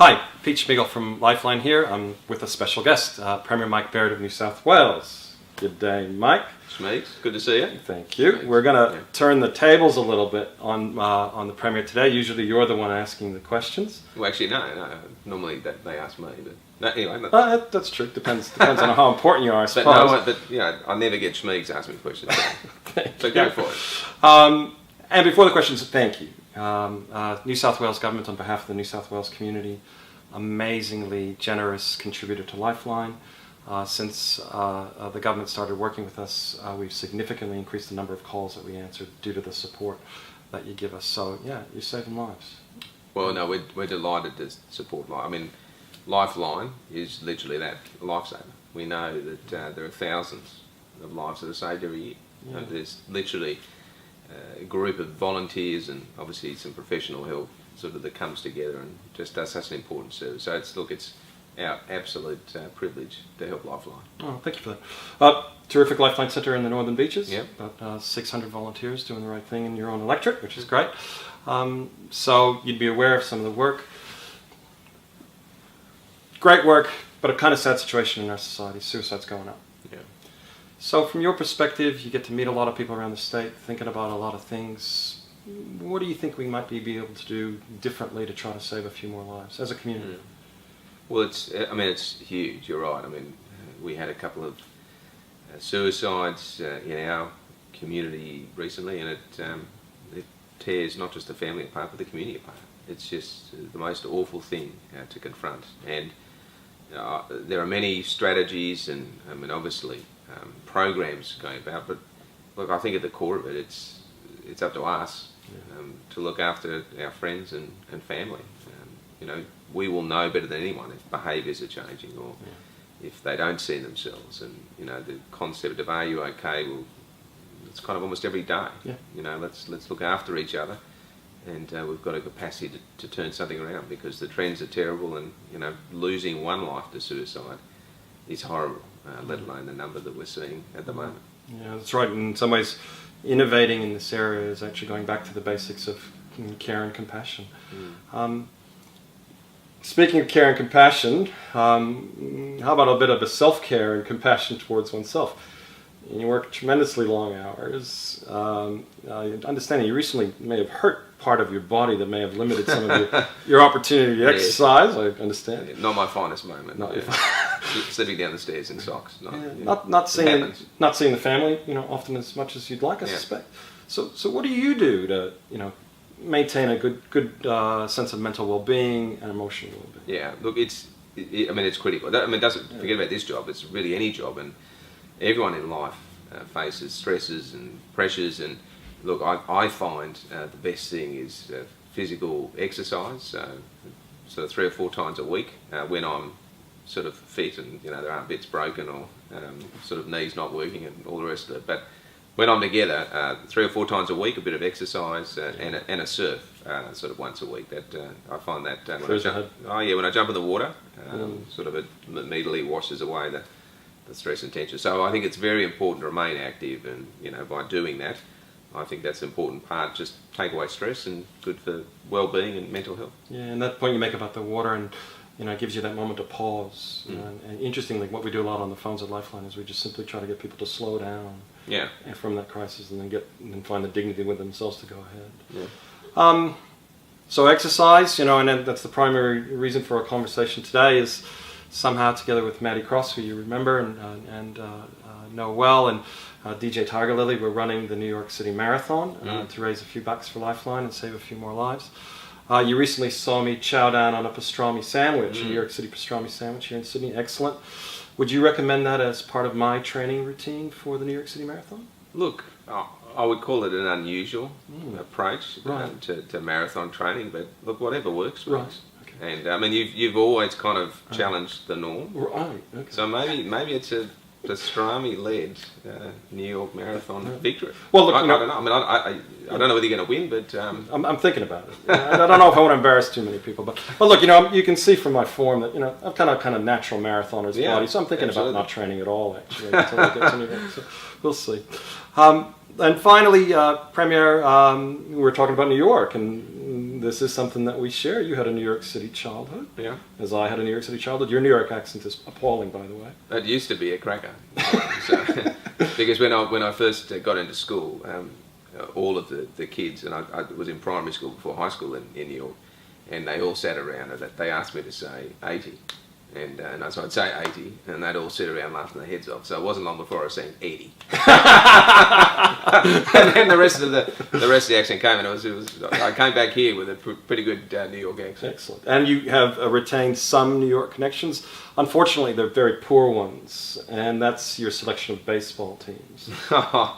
Hi, Pete Shmigel from Lifeline here. I'm with a special guest, Premier Mike Baird of New South Wales. Good day, Mike. Shmigel, good to see you. Thank you. We're going to turn the tables a little bit on the Premier today. Usually you're the one asking the questions. Well, actually, no. Normally they ask me, but no, anyway. That's true. Depends on how important you are, I suppose. I never get Shmigel to ask me questions. So go for it. And before the questions, thank you. New South Wales Government, on behalf of the New South Wales community, amazingly generous contributor to Lifeline. Since the government started working with us, we've significantly increased the number of calls that we answered due to the support that you give us. So yeah, you're saving lives. Well, no, we're delighted to support Lifeline. I mean, Lifeline is literally that, a lifesaver. We know that there are thousands of lives that are saved every year. Yeah. There's literally a group of volunteers and obviously some professional help sort of that comes together and just does such an important service. So it's our absolute privilege to help Lifeline. Oh, thank you for that. Terrific Lifeline Centre in the Northern Beaches. Yep. About 600 volunteers doing the right thing in your own electorate, which is great. So you'd be aware of some of the work. Great work, but a kind of sad situation in our society. Suicide's going up. Yeah. So from your perspective, you get to meet a lot of people around the state, thinking about a lot of things. What do you think we might be able to do differently to try to save a few more lives as a community? Well, it's huge. You're right. I mean, we had a couple of suicides in our community recently, and it tears not just the family apart, but the community apart. It's just the most awful thing to confront. And there are many strategies and, I mean, obviously programs going about, but look, I think at the core of it, it's up to us to look after our friends and family. We will know better than anyone if behaviours are changing or if they don't see themselves. And the concept of "Are you okay?" Well, it's kind of almost every day. Yeah. Let's look after each other, and we've got a capacity to turn something around because the trends are terrible, and losing one life to suicide is horrible. Let alone the number that we're seeing at the moment. Yeah, that's right. In some ways, innovating in this area is actually going back to the basics of care and compassion. Speaking of care and compassion, how about a bit of a self-care and compassion towards oneself? You work tremendously long hours. I understand you recently may have hurt part of your body that may have limited some of your opportunity to exercise. I understand. Yeah, not my finest moment. Slipping down the stairs in socks. Not seeing the family, often as much as you'd like, I suspect. So what do you do to, maintain a good sense of mental well-being and emotional well-being? Yeah, look, it's critical. Forget about this job. It's really any job, and everyone in life faces stresses and pressures. And look, I find the best thing is physical exercise. So 3 or 4 times a week when I'm sort of fit and there aren't bits broken or sort of knees not working and all the rest of it. But when I'm together, 3 or 4 times a week, a bit of exercise and a surf, sort of once a week. That I find that when I jump in the water, sort of it immediately washes away the stress and tension. So I think it's very important to remain active, and by doing that, I think that's an important part. Just take away stress and good for well-being and mental health. Yeah, and that point you make about the water and it gives you that moment to pause. And interestingly, what we do a lot on the phones at Lifeline is we just simply try to get people to slow down. Yeah. And from that crisis, and then find the dignity with themselves to go ahead. Yeah. So exercise, and that's the primary reason for our conversation today. Is somehow together with Maddie Cross, who you remember and know well, and DJ Tiger Lily, we're running the New York City Marathon to raise a few bucks for Lifeline and save a few more lives. You recently saw me chow down on a pastrami sandwich, a New York City pastrami sandwich here in Sydney. Excellent. Would you recommend that as part of my training routine for the New York City Marathon? Look, I would call it an unusual approach to marathon training, but look, whatever works. Right. Okay. And you've always kind of challenged the norm. Right. Okay. So maybe it's a pastrami-led New York Marathon victory. Well, look, I don't know. I don't know whether you're going to win, but I'm thinking about it. I don't know if I want to embarrass too many people, but look, you can see from my form that I'm kind of natural marathoner's body, so I'm thinking about not training at all actually until I get to New York. So we'll see. And finally, Premier, we were talking about New York and this is something that we share. You had a New York City childhood, Yeah. as I had a New York City childhood. Your New York accent is appalling, by the way. It used to be a cracker. So, because when I first got into school, all of the kids, and I was in primary school before high school in New York, and they all sat around and they asked me to say 80. And so I'd say 80, and they'd all sit around laughing their heads off. So it wasn't long before I was saying 80. And then the rest of the accent came, and I came back here with a pretty good New York accent. Excellent. And you have retained some New York connections. Unfortunately, they're very poor ones, and that's your selection of baseball teams.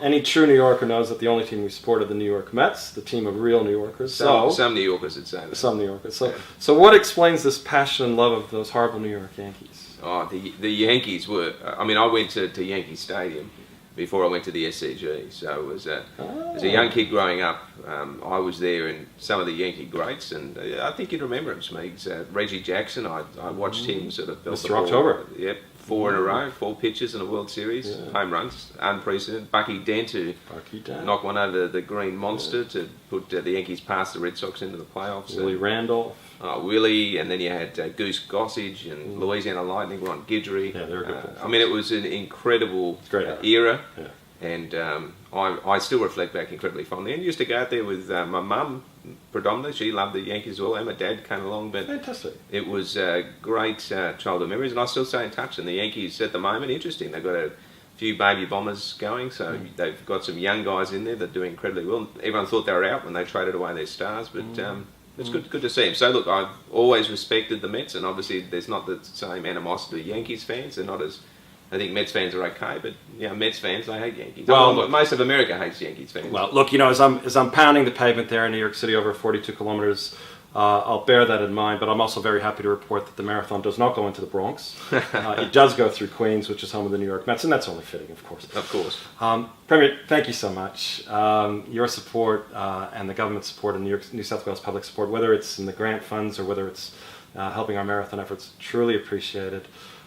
Any true New Yorker knows that the only team we support are the New York Mets, the team of real New Yorkers. Some New Yorkers would say that. Some New Yorkers. So what explains this passion and love of those horrible New York Yankees? Oh, the Yankees were... I mean, I went to Yankee Stadium before I went to the SCG. So as a young kid growing up, I was there in some of the Yankee greats, and I think you'd remember him, Shmigel. Reggie Jackson, I watched him sort of... Mr. October. Yep, 4 in a row, 4 pitches in a World Series, home runs, unprecedented. Bucky Dent, who knocked one over the Green Monster to put the Yankees past the Red Sox into the playoffs. Willie Randolph. Willie, and then you had Goose Gossage and Louisiana Lightning, Ron Guidry. Yeah, they were good. I mean, it was an incredible era. Yeah. And I still reflect back incredibly fondly. And used to go out there with my mum, predominantly. She loved the Yankees as well, and my dad came along. But fantastic. It was great childhood memories, and I still stay in touch. And the Yankees, at the moment, interesting. They've got a few baby bombers going, so they've got some young guys in there that are doing incredibly well. Everyone thought they were out when they traded away their stars, but... it's good to see him. So look, I've always respected the Mets, and obviously there's not the same animosity to Yankees fans. They're not as... I think Mets fans are okay, but Mets fans, they hate Yankees. Well, look, most of America hates Yankees fans. Well, look, as I'm pounding the pavement there in New York City over 42 kilometers, I'll bear that in mind, but I'm also very happy to report that the marathon does not go into the Bronx. It does go through Queens, which is home of the New York Mets, and that's only fitting, of course. Of course. Premier, thank you so much. Your support and the government support and New South Wales public support, whether it's in the grant funds or whether it's helping our marathon efforts, truly appreciated.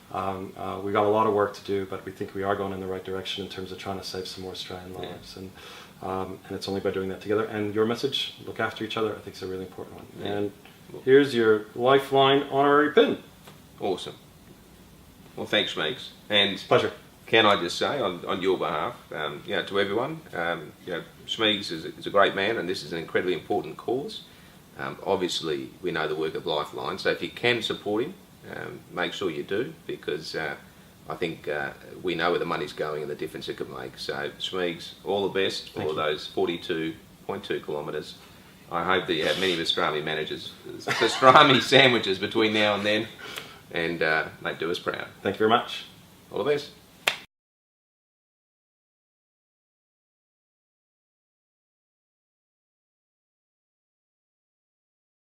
We've got a lot of work to do, but we think we are going in the right direction in terms of trying to save some more Australian lives. And it's only by doing that together. And your message, look after each other, I think is a really important one. Yeah. And here's your Lifeline honorary pin. Awesome. Well, thanks, Shmigel. And pleasure. Can I just say, on your behalf, to everyone, Shmigel is a great man, and this is an incredibly important cause. Obviously, we know the work of Lifeline, so if you can support him, make sure you do, because I think we know where the money's going and the difference it could make. So, Shmigel, all the best for those 42.2 kilometres. I hope that you have many pastrami pastrami sandwiches between now and then, and mate, do us proud. Thank you very much. All the best.